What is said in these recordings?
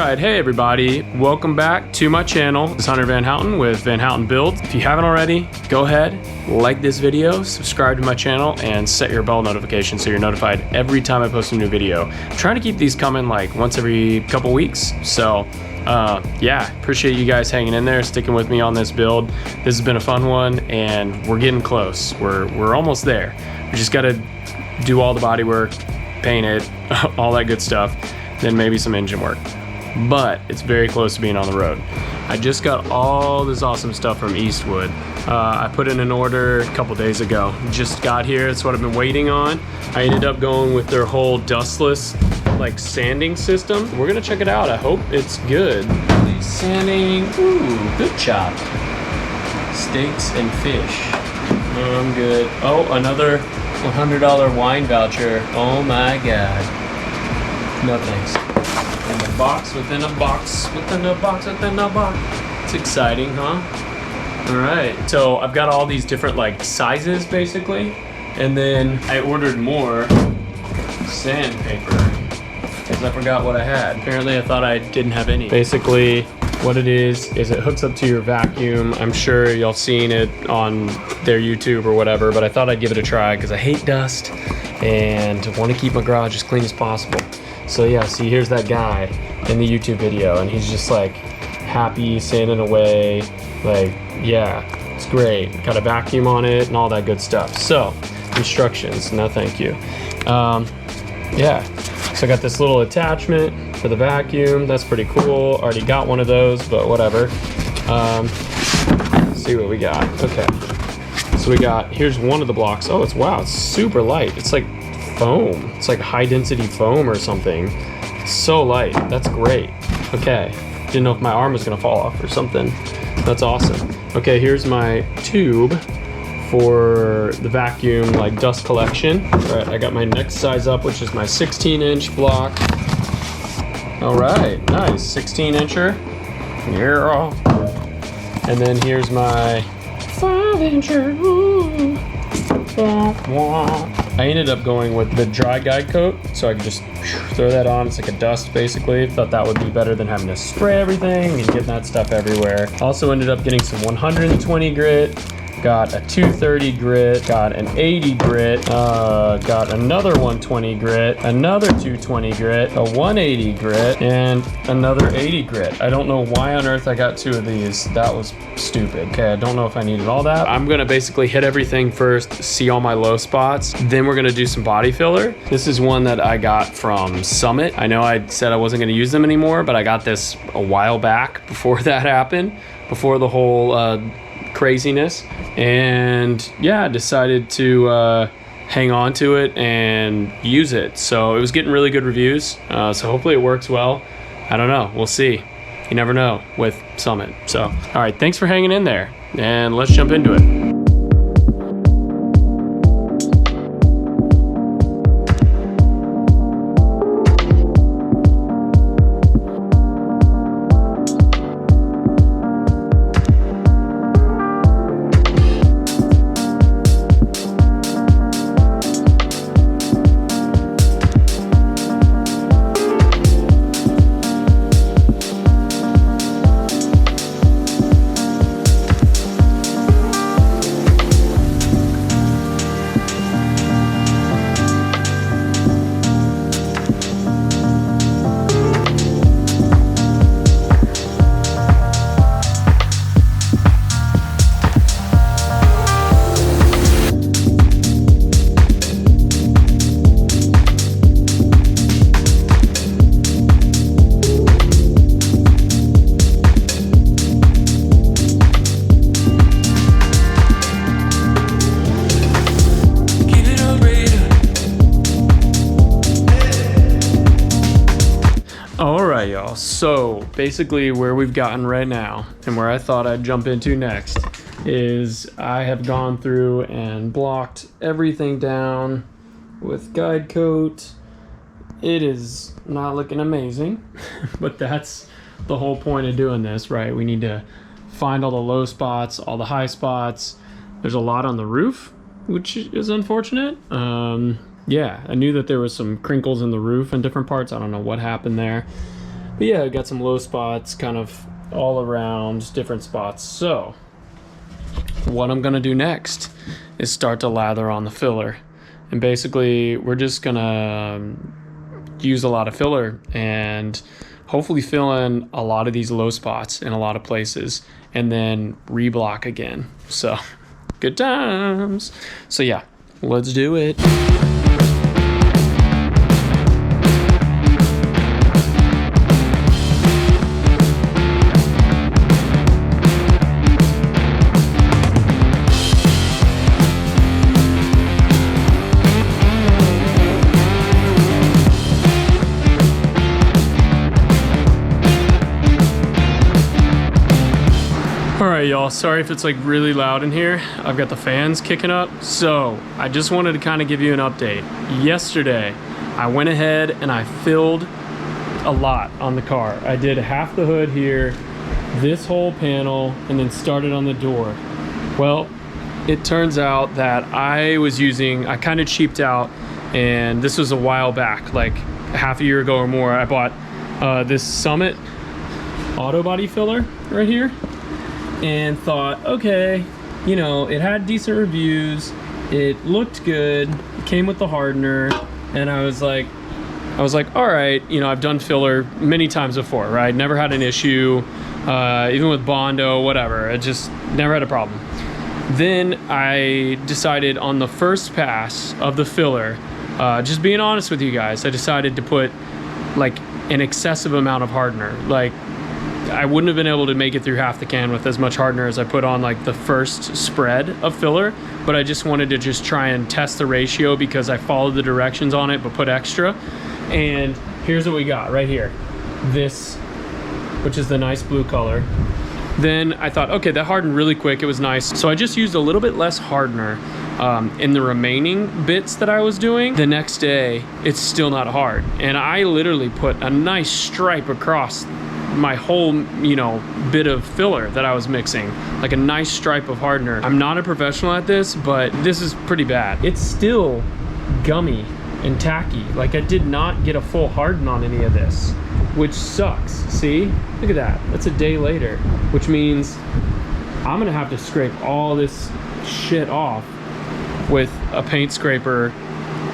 Alright, hey everybody, welcome back to my channel. It's Hunter Van Houten with Van Houten Builds. If you haven't already, go ahead, like this video, subscribe to my channel, and set your bell notification so you're notified every time I post a new video. I'm trying to keep these coming like once every couple weeks, so yeah, appreciate you guys hanging in there, sticking with me on this build. This has been a fun one, and we're getting close. We're almost there. We just gotta do all the body work, paint it, all that good stuff, then maybe some engine work. But it's very close to being on the road. I just got all this awesome stuff from Eastwood. I put in an order a couple days ago. Just got here, it's what I've been waiting on. I ended up going with their whole dustless like sanding system. We're gonna check it out. I hope it's good. Sanding, ooh, good chop. Steaks and fish. I'm good. Oh, another $100 wine voucher. Oh my God. No thanks. And a box within a box within a box within a box. It's exciting, huh? All right. So I've got all these different like sizes basically, and then I ordered more sandpaper because I forgot what I had. Apparently I thought I didn't have any. Basically what it is it hooks up to your vacuum. I'm sure y'all seen it on their YouTube or whatever, but I thought I'd give it a try because I hate dust and want to keep my garage as clean as possible. So yeah, see, here's that guy in the YouTube video, and he's just like happy sanding away. Like, yeah, it's great. Got a vacuum on it and all that good stuff. So, instructions, no thank you. Yeah, so I got this little attachment for the vacuum. That's pretty cool. Already got one of those, but whatever. Let's see what we got. Okay, so we got, here's one of the blocks. Oh, wow, it's super light. It's like foam. It's like high density foam or something. So light. That's great. Okay, didn't know if my arm was gonna fall off or something. That's awesome. Okay, here's my tube for the vacuum like dust collection. All right, I got my next size up, which is my 16-inch block. All right, nice, 16-incher. Yeah. And then here's my 5-incher. Ooh. I ended up going with the dry guide coat, so I could just throw that on. It's like a dust basically. Thought that would be better than having to spray everything and getting that stuff everywhere. Also ended up getting some 120 grit, got a 230 grit, got an 80 grit, got another 120 grit, another 220 grit, a 180 grit, and another 80 grit. I don't know why on earth I got two of these. That was stupid. Okay, I don't know if I needed all that. I'm gonna basically hit everything first, see all my low spots, then we're gonna do some body filler. This is one that I got from Summit. I know I said I wasn't gonna use them anymore, but I got this a while back before that happened, before the whole craziness, and yeah, decided to hang on to it and use it. So it was getting really good reviews, so hopefully it works well. I don't know, we'll see. You never know with Summit. So all right, thanks for hanging in there, and let's jump into it. Alright y'all, so basically where we've gotten right now and where I thought I'd jump into next is I have gone through and blocked everything down with guide coat. It is not looking amazing, but that's the whole point of doing this, right? We need to find all the low spots, all the high spots. There's a lot on the roof, which is unfortunate. Yeah, I knew that there was some crinkles in the roof in different parts. I don't know what happened there. But yeah, I got some low spots kind of all around, different spots. So what I'm gonna do next is start to lather on the filler. And basically we're just gonna use a lot of filler and hopefully fill in a lot of these low spots in a lot of places and then reblock again. So good times. So yeah, let's do it. Alright y'all, sorry if it's like really loud in here. I've got the fans kicking up. So I just wanted to kind of give you an update. Yesterday, I went ahead and I filled a lot on the car. I did half the hood here, this whole panel, and then started on the door. Well, it turns out that I kind of cheaped out, and this was a while back, like half a year ago or more. I bought this Summit autobody filler right here. And thought, okay, you know, it had decent reviews, it looked good, it came with the hardener, and I was like, all right, you know, I've done filler many times before, right? Never had an issue, even with Bondo, whatever. I just never had a problem. Then I decided on the first pass of the filler, just being honest with you guys, I decided to put like an excessive amount of hardener. Like, I wouldn't have been able to make it through half the can with as much hardener as I put on like the first spread of filler, but I just wanted to just try and test the ratio because I followed the directions on it but put extra. And here's what we got right here. This, which is the nice blue color. Then I thought, okay, that hardened really quick, it was nice. So I just used a little bit less hardener in the remaining bits that I was doing. The next day, it's still not hard. And I literally put a nice stripe across my whole, you know, bit of filler that I was mixing, like a nice stripe of hardener. I'm not a professional at this, but this is pretty bad. It's still gummy and tacky. Like, I did not get a full harden on any of this, which sucks. See, look at that. That's a day later, which means I'm gonna have to scrape all this shit off with a paint scraper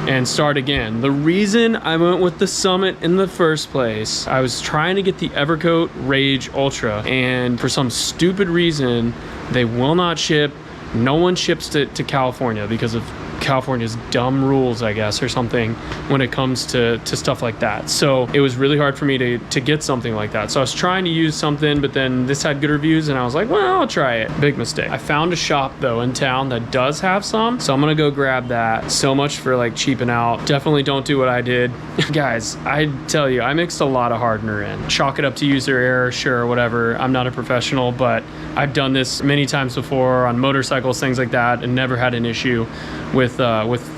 and start again. The reason I went with the Summit in the first place, I was trying to get the Evercoat Rage Ultra, and for some stupid reason, they will not ship. No one ships to California because of California's dumb rules, I guess, or something when it comes to stuff like that. So it was really hard for me to get something like that. So I was trying to use something, but then this had good reviews and I was like, well, I'll try it. Big mistake. I found a shop though in town that does have some, so I'm gonna go grab that. So much for like cheaping out. Definitely don't do what I did. Guys, I tell you, I mixed a lot of hardener in. Chalk it up to user error, sure, whatever. I'm not a professional, but I've done this many times before on motorcycles, things like that, and never had an issue with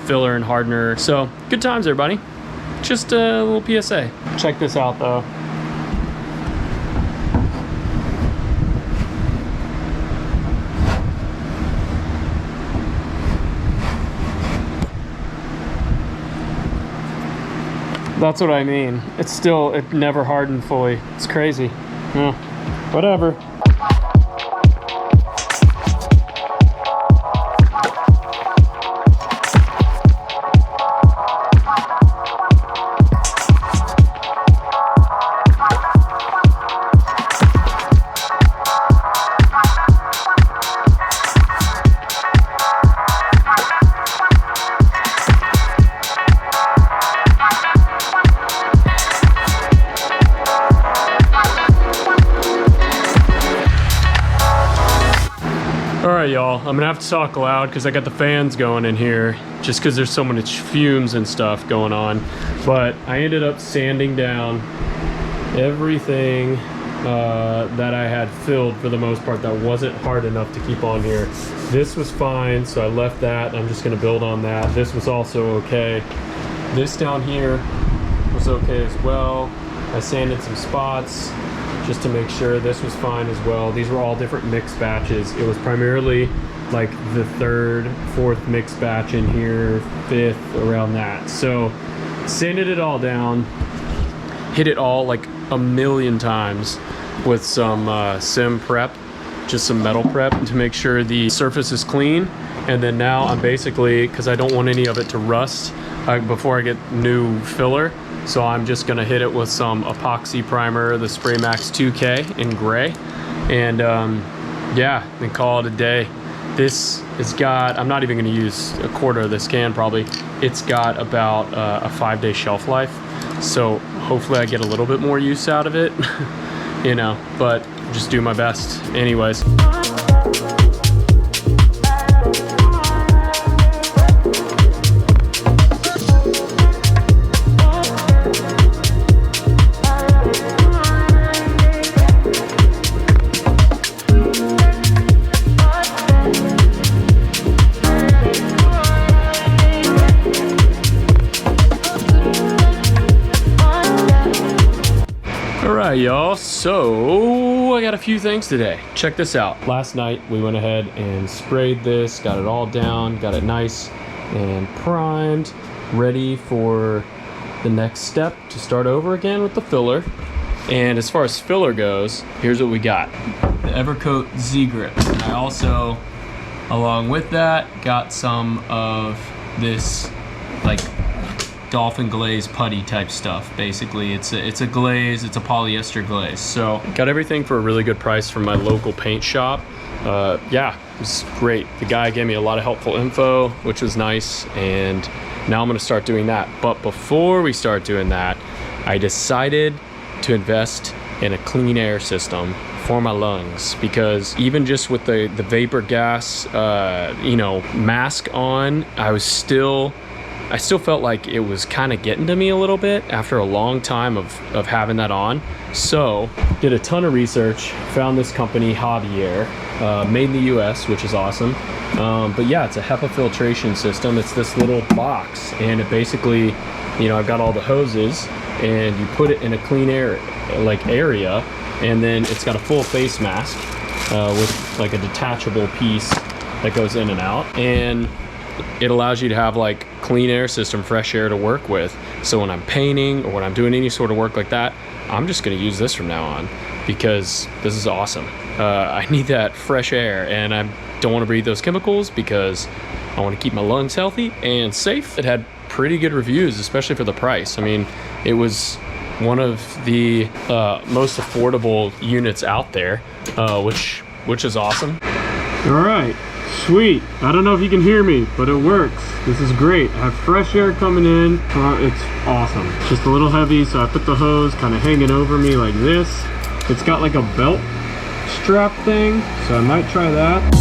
filler and hardener. So good times, everybody. Just a little PSA. Check this out though. That's what I mean. It never hardened fully. It's crazy. Yeah, whatever. Alright y'all, I'm gonna have to talk loud because I got the fans going in here just because there's so much fumes and stuff going on. But I ended up sanding down everything that I had filled for the most part that wasn't hard enough to keep on here. This was fine, so I left that. I'm just gonna build on that. This was also okay. This down here was okay as well. I sanded some spots just to make sure. This was fine as well. These were all different mixed batches. It was primarily like the third, fourth mixed batch in here, fifth, around that. So sanded it all down, hit it all like a million times with some sim prep, just some metal prep to make sure the surface is clean. And then now I'm basically, because I don't want any of it to rust before I get new filler, so I'm just gonna hit it with some epoxy primer, the Spray Max 2K in gray, and yeah, then call it a day. This has got, I'm not even gonna use a quarter of this can probably. It's got about a 5-day shelf life. So hopefully I get a little bit more use out of it, you know, but just do my best anyways. Alright y'all, so I got a few things today. Check this out. Last night we went ahead and sprayed this, got it all down, got it nice and primed, ready for the next step to start over again with the filler. And as far as filler goes, here's what we got. The Evercoat Z-Grip. And I also, along with that, got some of this like dolphin glaze putty type stuff. Basically it's a glaze, it's a polyester glaze. So got everything for a really good price from my local paint shop. Yeah, it's great. The guy gave me a lot of helpful info, which was nice, and now I'm gonna start doing that. But before we start doing that, I decided to invest in a clean air system for my lungs, because even just with the vapor gas you know, mask on, I still felt like it was kind of getting to me a little bit after a long time of having that on. So did a ton of research, found this company, Hobby Air, made in the US, which is awesome. But yeah, it's a HEPA filtration system. It's this little box, and it basically, you know, I've got all the hoses, and you put it in a clean air like area, and then it's got a full face mask with like a detachable piece that goes in and out, and it allows you to have like clean air system, fresh air to work with. So when I'm painting or when I'm doing any sort of work like that, I'm just gonna use this from now on, because this is awesome. I need that fresh air, and I don't want to breathe those chemicals because I want to keep my lungs healthy and safe. It had pretty good reviews, especially for the price. I mean, it was one of the most affordable units out there, which is awesome. All right. Sweet. I don't know if you can hear me, but it works. This is great. I have fresh air coming in. It's awesome. Just a little heavy, so I put the hose kind of hanging over me like this. It's got like a belt strap thing, so I might try that.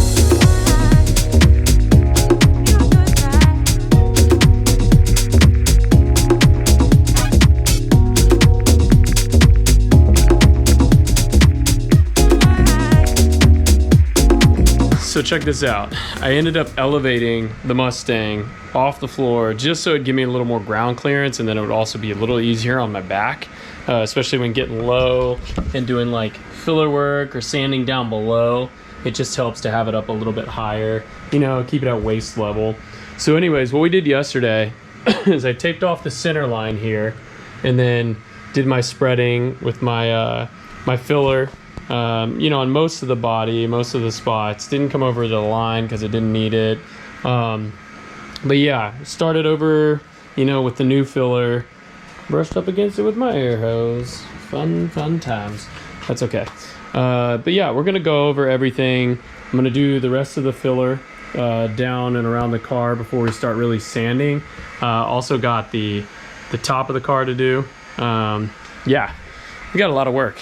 So check this out. I ended up elevating the Mustang off the floor just so it'd give me a little more ground clearance, and then it would also be a little easier on my back, especially when getting low and doing like filler work or sanding down below. It just helps to have it up a little bit higher, you know, keep it at waist level. So anyways, what we did yesterday is I taped off the center line here, and then did my spreading with my my filler. You know, on most of the body, most of the spots. Didn't come over the line because it didn't need it. But yeah, started over, you know, with the new filler, brushed up against it with my air hose. Fun times. That's okay. But yeah, we're gonna go over everything. I'm gonna do the rest of the filler down and around the car before we start really sanding. Also got the top of the car to do. Yeah. We got a lot of work.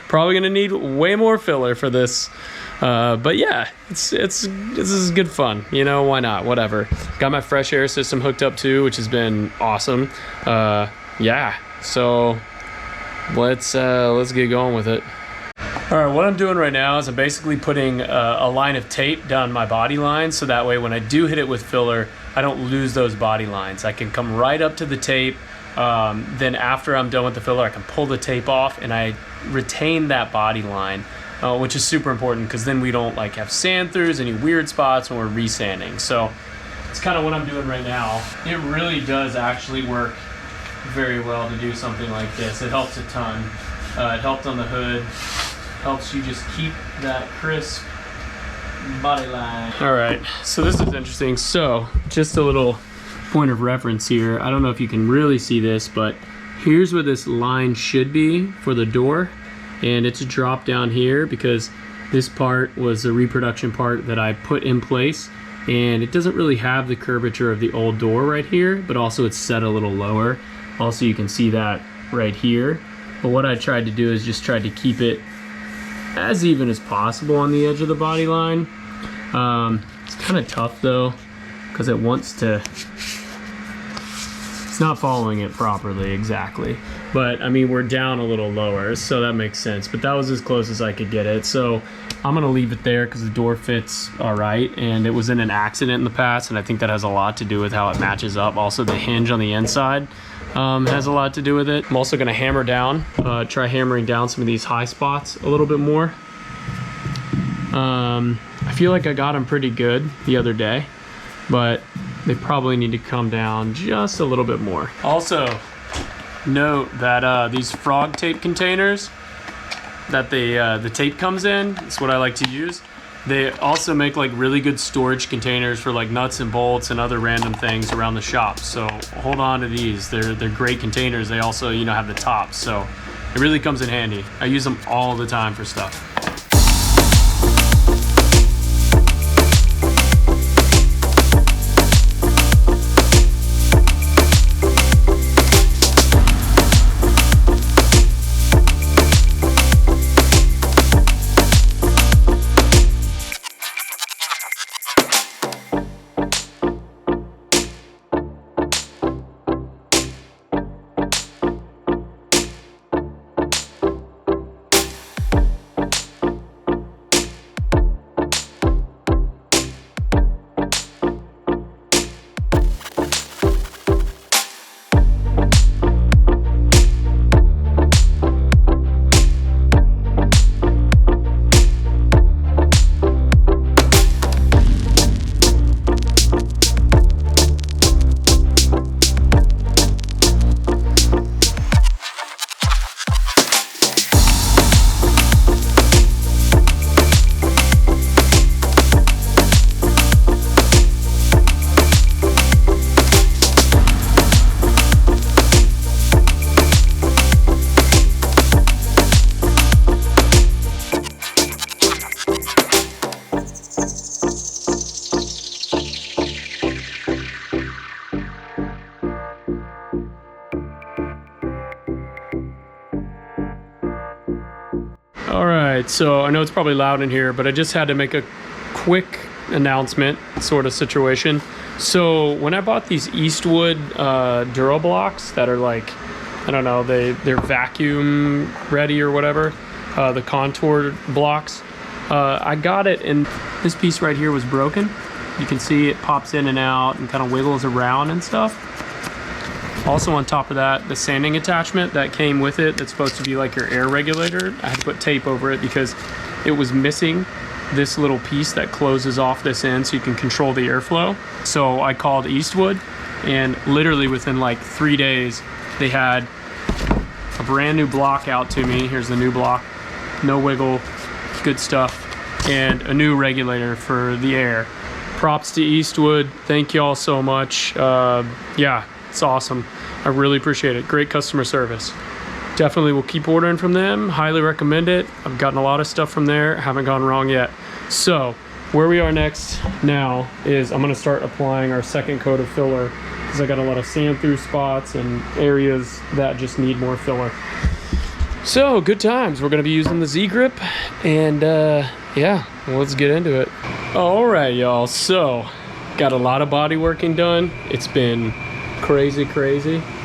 Probably gonna need way more filler for this, but yeah, this is good fun. You know, why not? Whatever. Got my fresh air system hooked up too, which has been awesome. Yeah. So let's get going with it. All right, what I'm doing right now is I'm basically putting a line of tape down my body line, so that way when I do hit it with filler, I don't lose those body lines. I can come right up to the tape. Then after I'm done with the filler, I can pull the tape off and I retain that body line, which is super important because then we don't like have sand throughs, any weird spots when we're resanding. So it's kind of what I'm doing right now. It really does actually work very well to do something like this. It helps a ton. It helped on the hood. Helps you just keep that crisp body line. All right, so this is interesting. So just a little point of reference here. I don't know if you can really see this, but here's where this line should be for the door, and it's dropped down here because this part was a reproduction part that I put in place, and it doesn't really have the curvature of the old door right here, but also it's set a little lower. Also, you can see that right here. But what I tried to do is just tried to keep it as even as possible on the edge of the body line. It's kind of tough though, because it wants to, it's not following it properly exactly. But I mean, we're down a little lower, so that makes sense. But that was as close as I could get it. So I'm gonna leave it there because the door fits all right, and it was in an accident in the past, and I think that has a lot to do with how it matches up. Also, the hinge on the inside has a lot to do with it. I'm also gonna hammer down, try hammering down some of these high spots a little bit more. I feel like I got them pretty good the other day, but they probably need to come down just a little bit more. Also, note that these frog tape containers that the tape comes in, it's what I like to use. They also make like really good storage containers for like nuts and bolts and other random things around the shop. So hold on to these. They're great containers. They also, you know, have the tops, so it really comes in handy. I use them all the time for stuff. All right, so I know it's probably loud in here, but I just had to make a quick announcement sort of situation. So when I bought these Eastwood Duro blocks that are like, I don't know, they're vacuum ready or whatever, the contour blocks, I got it and this piece right here was broken. You can see it pops in and out and kind of wiggles around and stuff. Also on top of that, the sanding attachment that came with it, that's supposed to be like your air regulator, I had to put tape over it because it was missing this little piece that closes off this end so you can control the airflow. So I called Eastwood, and literally within like 3 days, they had a brand new block out to me. Here's the new block, no wiggle, good stuff, and a new regulator for the air. Props to Eastwood, thank you all so much. Yeah, it's awesome. I really appreciate it. Great customer service. Definitely will keep ordering from them. Highly recommend it. I've gotten a lot of stuff from there. Haven't gone wrong yet. So where we are next now is I'm going to start applying our second coat of filler because I got a lot of sand through spots and areas that just need more filler. So good times. We're going to be using the Z grip, and yeah, well, let's get into it. All right, y'all. So got a lot of body working done. It's been crazy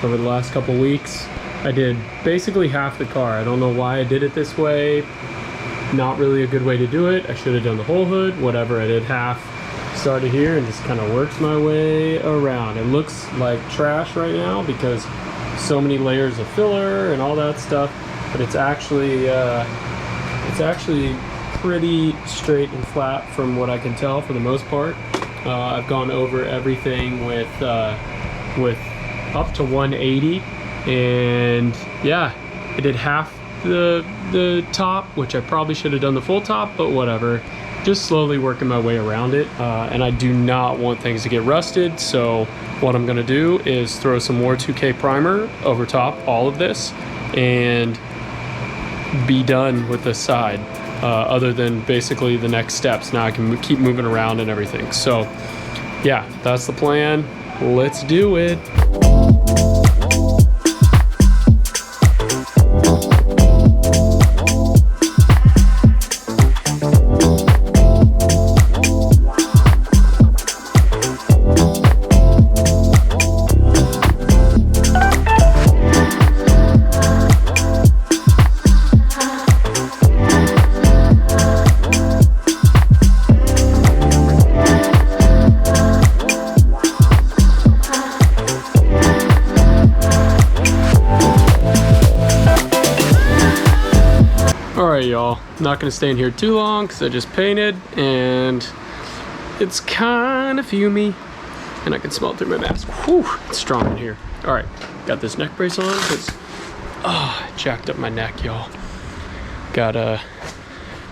over the last couple weeks. I did basically half the car. I don't know why I did it this way. Not really a good way to do it. I should have done the whole hood, whatever. I did half. Started here and just kind of worked my way around. It looks like trash right now because so many layers of filler and all that stuff, but it's actually pretty straight and flat from what I can tell for the most part. I've gone over everything with up to 180 And yeah, I did half the top, which I probably should have done the full top, but whatever. Just slowly working my way around it. And I do not want things to get rusted, so what I'm gonna do is throw some more 2K primer over top all of this and be done with this side, other than basically the next steps. Now I can keep moving around and everything. So yeah, that's the plan. Let's do it. Alright y'all, not gonna stay in here too long because I just painted and it's kind of fumey and I can smell it through my mask. Whew, it's strong in here. Alright, got this neck brace on because I jacked up my neck, y'all. Got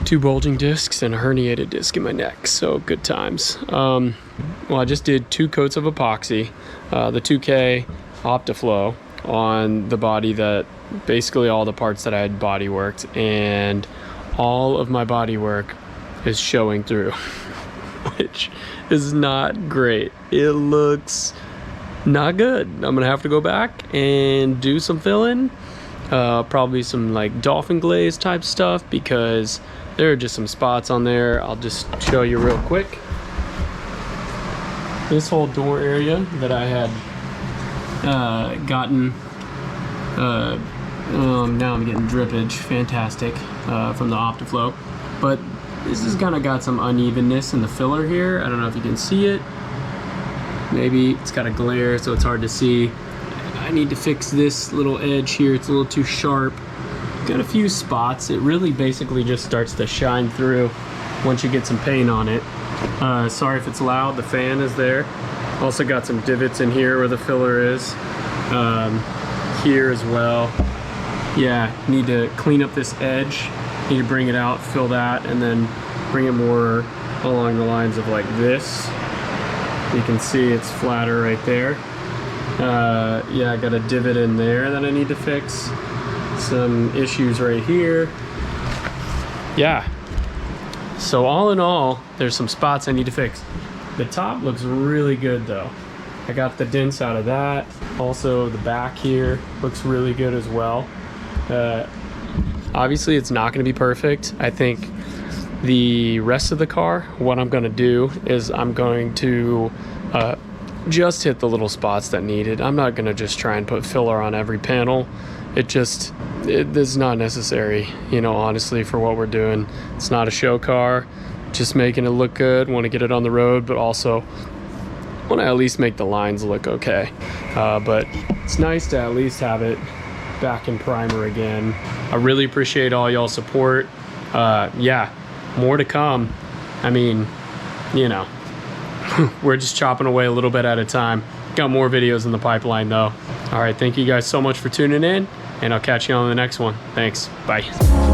2 bulging discs and a herniated disc in my neck, so good times. Well, I just did 2 coats of epoxy, the 2K Optiflow on the body, that basically all the parts that I had body worked, and all of my body work is showing through, which is not great. It looks not good. I'm gonna have to go back and do some filling, probably some like dolphin glaze type stuff, because there are just some spots on there. I'll just show you real quick. This whole door area that I had gotten, now I'm getting drippage, fantastic, from the Optiflow, but this has kind of got some unevenness in the filler here. I don't know if you can see it. Maybe it's got a glare, so it's hard to see. I need to fix this little edge here. It's a little too sharp. Got a few spots. It really basically just starts to shine through once you get some paint on it. Sorry if it's loud, the fan is there. Also got some divots in here where the filler is. Here as well. Yeah, need to clean up this edge. Need to bring it out, fill that, and then bring it more along the lines of like this. You can see it's flatter right there. Yeah, I got a divot in there that I need to fix. Some issues right here. Yeah. So all in all, there's some spots I need to fix. The top looks really good though. I got the dents out of that. Also the back here looks really good as well. Obviously it's not going to be perfect. I think the rest of the car, what I'm going to do is I'm going to just hit the little spots that need it. I'm not going to just try and put filler on every panel. It's not necessary, you know, honestly, for what we're doing. It's not a show car, just making it look good. Want to get it on the road, but also want to at least make the lines look okay. But it's nice to at least have it back in primer again. I really appreciate all y'all's support. Yeah, more to come. I mean, you know, we're just chopping away a little bit at a time. Got more videos in the pipeline though. All right, thank you guys so much for tuning in, and I'll catch you on the next one. Thanks, bye.